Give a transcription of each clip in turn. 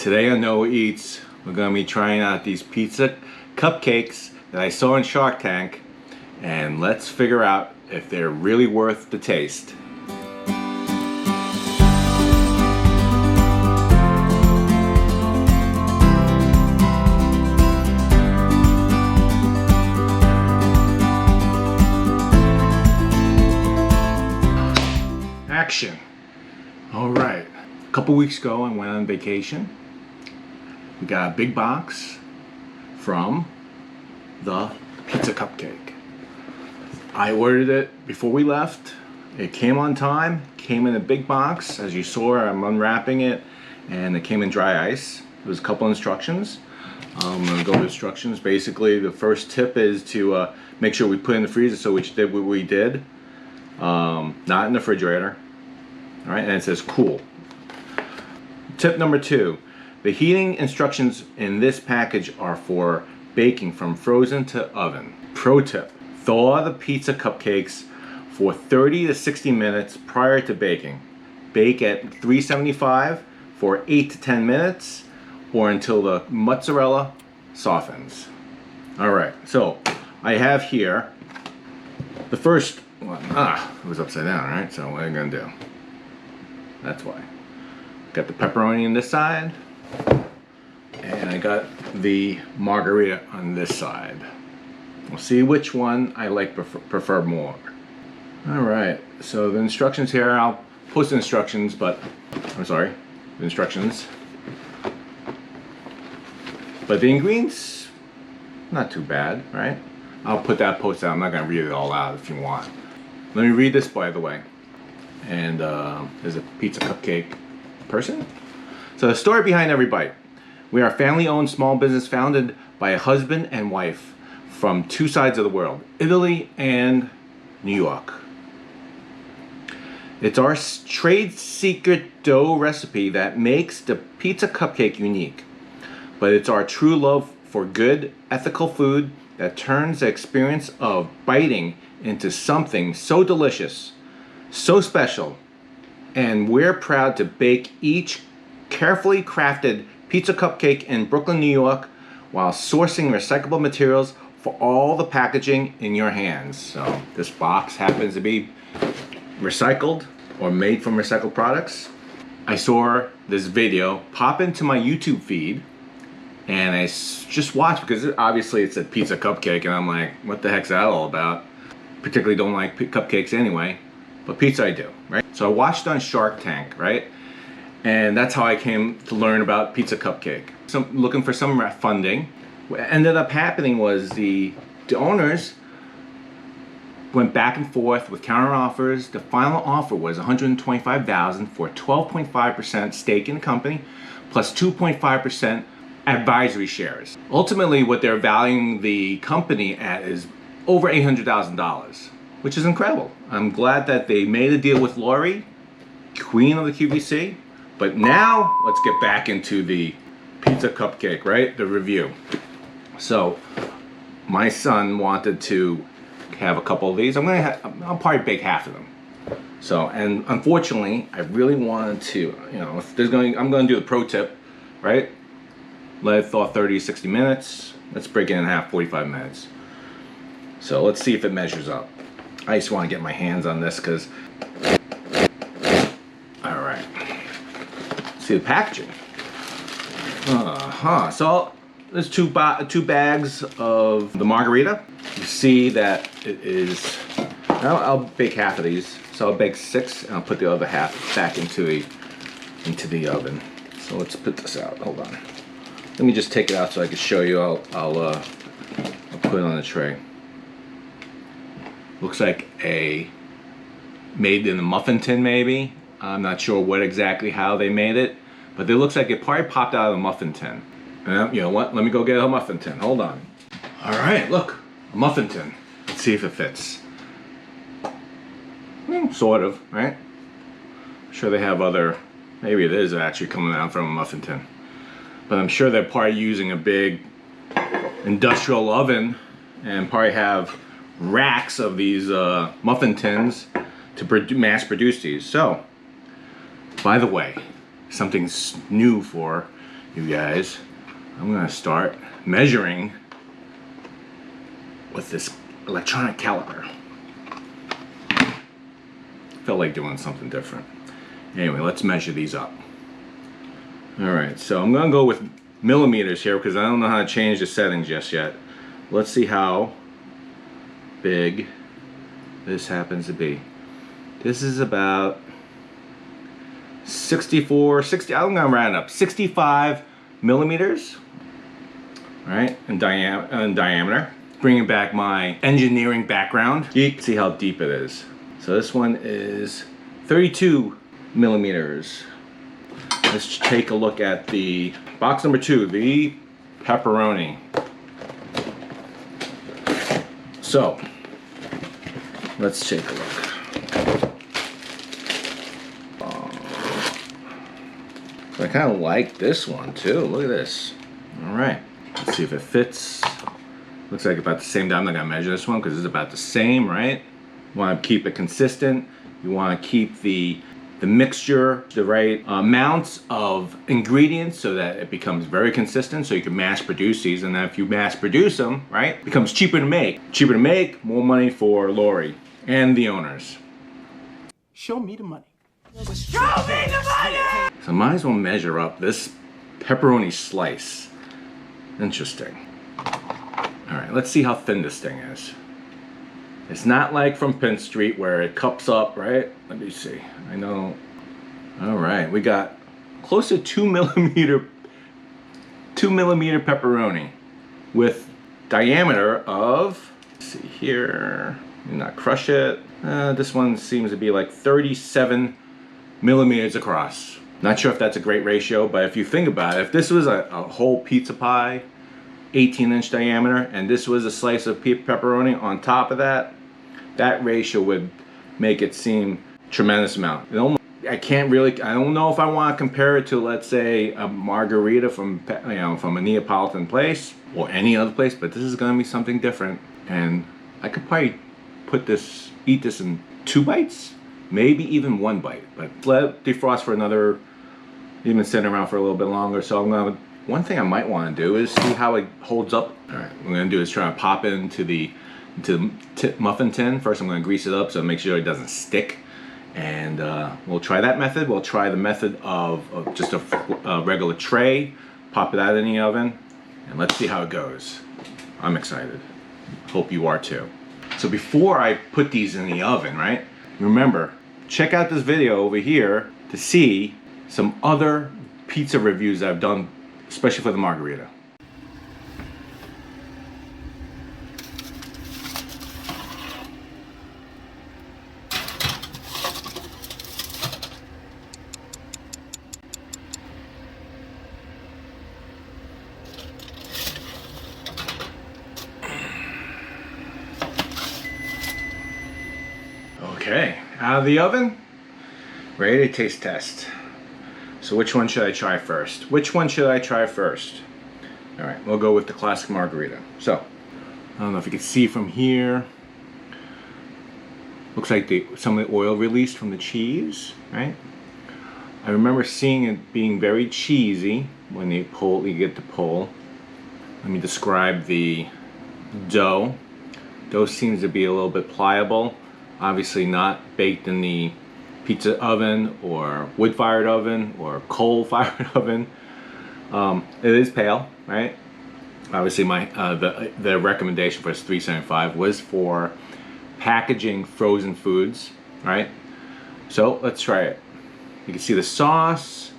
Today on No Eats, we're going to be trying out these pizza cupcakes that I saw in Shark Tank, and let's figure out if they're really worth the taste. Action. All right. A couple weeks ago, I went on vacation. We got a big box from the Pizza Cupcake. I ordered it before we left. It came on time, came in a big box. As you saw, I'm unwrapping it, and it came in dry ice. There was a couple instructions. I'm gonna go with instructions. Basically, the first tip is to make sure we put it in the freezer, so we did what we did. Not in the refrigerator. All right, and it says cool. Tip number 2. The heating instructions in this package are for baking from frozen to oven. Pro tip: thaw the pizza cupcakes for 30 to 60 minutes prior to baking. Bake at 375 for 8 to 10 minutes or until the mozzarella softens. All right, so I have here the first one. It was upside down, right? So what are you gonna do? That's why. Got the pepperoni on this side, and I got the margherita on this side. We'll see which one I prefer more. All right, so the instructions here, I'll post the instructions, but the instructions. But the ingredients, not too bad, right? I'll put that post out. I'm not gonna read it all out if you want. Let me read this, by the way. And there's a pizza cupcake person. So the story behind every bite. We are a family-owned small business founded by a husband and wife from two sides of the world, Italy and New York. It's our trade secret dough recipe that makes the pizza cupcake unique. But it's our true love for good, ethical food that turns the experience of biting into something so delicious, so special, and we're proud to bake each carefully crafted pizza cupcake in Brooklyn, New York, while sourcing recyclable materials for all the packaging in your hands. So this box happens to be recycled or made from recycled products. I saw this video pop into my YouTube feed, and I just watched because obviously it's a pizza cupcake, and I'm like, what the heck's that all about? Particularly don't like cupcakes anyway. But pizza I do, right? So I watched on Shark Tank, right? And that's how I came to learn about Pizza Cupcake. So looking for some funding. What ended up happening was the owners went back and forth with counter offers. The final offer was $125,000 for 12.5% stake in the company, plus 2.5% advisory shares. Ultimately, what they're valuing the company at is over $800,000. Which is incredible. I'm glad that they made a deal with Lori, queen of the QVC. But now, let's get back into the pizza cupcake, right? The review. So, my son wanted to have a couple of these. I'll probably bake half of them. So, and unfortunately, I really wanted to, I'm gonna do the pro tip, right? Let it thaw 30 to 60 minutes. Let's break it in half, 45 minutes. So let's see if it measures up. I just want to get my hands on this because, all right, see the packaging. So there's two bags of the margherita. You see that it is, I'll bake half of these. So I'll bake 6 and I'll put the other half back into the oven. So let's put this out, hold on. Let me just take it out so I can show you. I'll put it on the tray. Looks like made in a muffin tin, maybe. I'm not sure exactly how they made it, but it looks like it probably popped out of a muffin tin. And you know what? Let me go get a muffin tin. Hold on. All right, look, a muffin tin. Let's see if it fits. Sort of, right? I'm sure they have other. Maybe it is actually coming out from a muffin tin, but I'm sure they're probably using a big industrial oven and probably have racks of these muffin tins to mass produce these. So, by the way, something new for you guys, I'm gonna start measuring with this electronic caliper. Felt like doing something different. Anyway, let's measure these up. All right, so I'm gonna go with millimeters here because I don't know how to change the settings just yet. Let's see how big this happens to be. This is about 60, I'm gonna round up, 65 millimeters, right, in diameter. Bringing back my engineering background. Geek, see how deep it is. So this one is 32 millimeters. Let's take a look at the box number 2, the pepperoni. So, let's take a look. I kind of like this one too. Look at this. All right, let's see if it fits. Looks like about the same. I'm not gonna measure this one because it's about the same, right? You want to keep it consistent. You want to keep the mixture, the right amounts of ingredients so that it becomes very consistent so you can mass produce these. And then if you mass produce them, right, it becomes cheaper to make. Cheaper to make, more money for Lori and the owners. Show me the money. Show me the money! So I might as well measure up this pepperoni slice. Interesting. All right, let's see how thin this thing is. It's not like from Penn Street where it cups up, right? Let me see. I know. All right, we got close to 2 millimeter pepperoni with diameter of, let's see here, not crush it. This one seems to be like 37 millimeters across. Not sure if that's a great ratio, but if you think about it, if this was a whole pizza pie, 18-inch diameter, and this was a slice of pepperoni on top of that, that ratio would make it seem tremendous amount. I don't know if I want to compare it to, let's say, a Margherita from a Neapolitan place or any other place, but this is going to be something different, and I could probably eat this in 2 bites, maybe even 1 bite, but let it defrost for another, even sit around for a little bit longer. So I'm gonna. One thing I might want to do is see how it holds up. All right, what I'm gonna do is try to pop it into the muffin tin. First, I'm gonna grease it up so make sure it doesn't stick. And we'll try that method. We'll try the method of just a regular tray, pop it out in the oven, and let's see how it goes. I'm excited. Hope you are too. So before I put these in the oven, right? Remember, check out this video over here to see some other pizza reviews I've done, especially for the Margherita. Okay, out of the oven, ready to taste test. So which one should I try first? All right, we'll go with the classic Margherita. So, I don't know if you can see from here. Looks like some of the oil released from the cheese, right? I remember seeing it being very cheesy when you get to pull. Let me describe the dough. Dough seems to be a little bit pliable. Obviously not baked in the pizza oven or wood-fired oven or coal-fired oven. It is pale, right? Obviously, the recommendation for this $3.75 was for packaging frozen foods, right? So let's try it. You can see the sauce.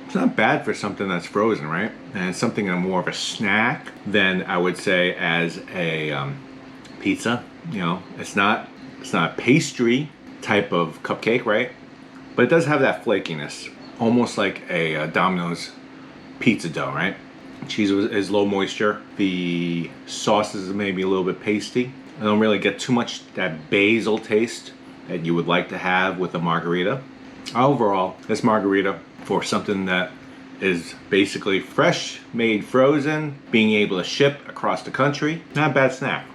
It's not bad for something that's frozen, right? And it's something that's more of a snack than I would say as a pizza. You know, it's not a pastry type of cupcake, right? But it does have that flakiness, almost like a Domino's pizza dough, right? Cheese is low moisture. The sauce is maybe a little bit pasty. I don't really get too much that basil taste that you would like to have with a Margherita. Overall, this Margherita, for something that is basically fresh, made frozen, being able to ship across the country. Not a bad snack.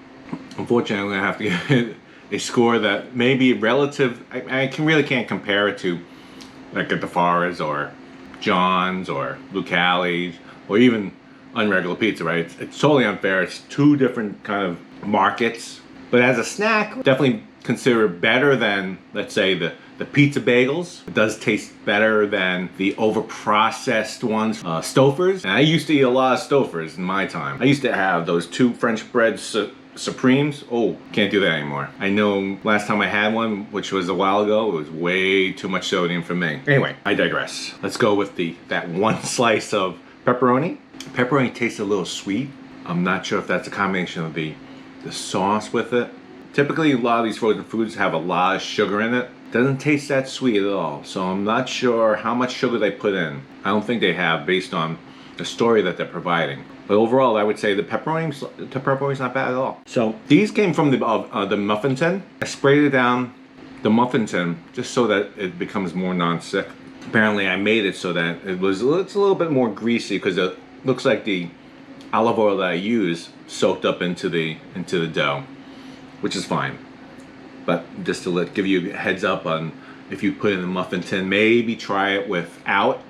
Unfortunately, I'm gonna have to give it a score that may be relative. Really can't compare it to like at the Forest or John's or Lucali's or even Unregular Pizza, right? It's totally unfair. It's two different kind of markets. But as a snack, definitely consider it better than, let's say, the pizza bagels. It does taste better than the over-processed ones, Stouffer's. And I used to eat a lot of Stouffer's in my time. I used to have those two French bread Supremes. Oh, can't do that anymore. I know last time I had one, which was a while ago, it was way too much sodium for me. Anyway, I digress. Let's go with that one slice of pepperoni. Pepperoni tastes a little sweet. I'm not sure if that's a combination of the sauce with it. Typically, a lot of these frozen foods have a lot of sugar in it. Doesn't taste that sweet at all. So I'm not sure how much sugar they put in. I don't think they have based on the story that they're providing. But overall, I would say the pepperoni's not bad at all. So these came from the muffin tin. I sprayed it down the muffin tin just so that it becomes more non-stick. Apparently, I made it so that it's a little bit more greasy because it looks like the olive oil that I use soaked up into the dough, which is fine. But just to give you a heads up on if you put it in the muffin tin, maybe try it without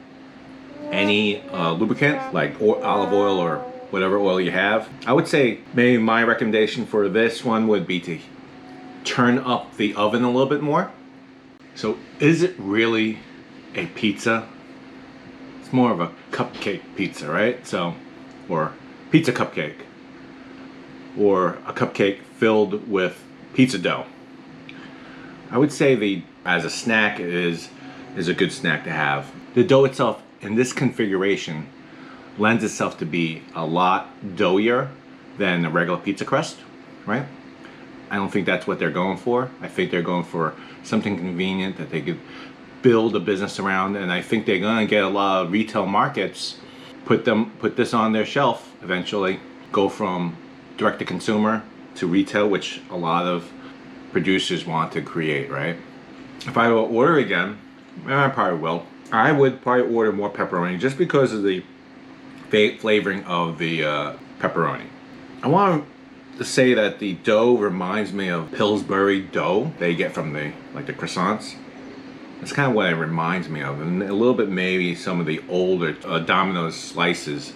any lubricant like olive oil or whatever oil you have. I would say maybe my recommendation for this one would be to turn up the oven a little bit more. So is it really a pizza? It's more of a cupcake pizza, right? So, or pizza cupcake, or a cupcake filled with pizza dough. I would say as a snack is a good snack to have. The dough itself in this configuration lends itself to be a lot doughier than a regular pizza crust, right? I don't think that's what they're going for. I think they're going for something convenient that they could build a business around, and I think they're gonna get a lot of retail markets, put this on their shelf eventually, go from direct to consumer to retail, which a lot of producers want to create, right? If I will order again, I probably will. I would probably order more pepperoni just because of the flavoring of the pepperoni. I want to say that the dough reminds me of Pillsbury dough they get from the croissants. That's kind of what it reminds me of, and a little bit maybe some of the older Domino's slices.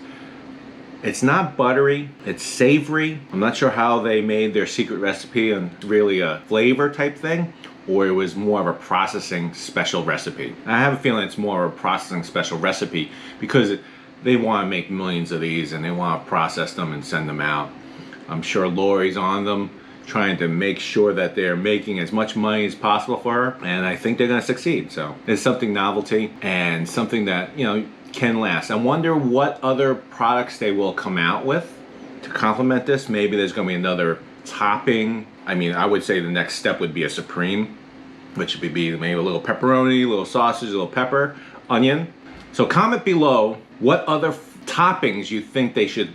It's not buttery, it's savory. I'm not sure how they made their secret recipe and really a flavor type thing, or it was more of a processing special recipe. I have a feeling it's more of a processing special recipe because they want to make millions of these and they want to process them and send them out. I'm sure Lori's on them, trying to make sure that they're making as much money as possible for her, and I think they're going to succeed. So it's something novelty and something that, you know, can last. I wonder what other products they will come out with to complement this. Maybe there's going to be another topping. I mean, I would say the next step would be a supreme, which would be maybe a little pepperoni, a little sausage, a little pepper, onion. So comment below what other toppings you think they should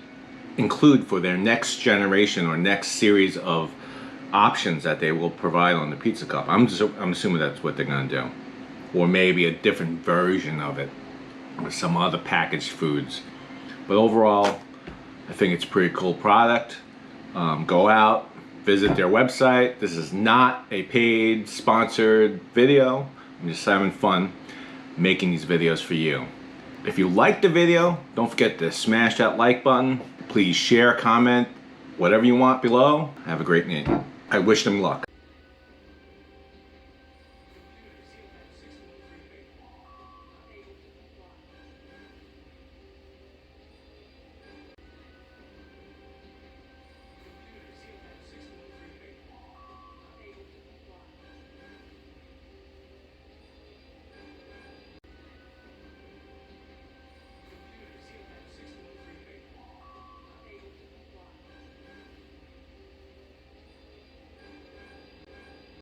include for their next generation or next series of options that they will provide on the pizza cup. I'm assuming that's what they're going to do, or maybe a different version of it with some other packaged foods. But overall, I think it's a pretty cool product. Go out, visit their website. This is not a paid, sponsored video. I'm just having fun making these videos for you. If you liked the video, don't forget to smash that like button. Please share, comment, whatever you want below. Have a great night. I wish them luck.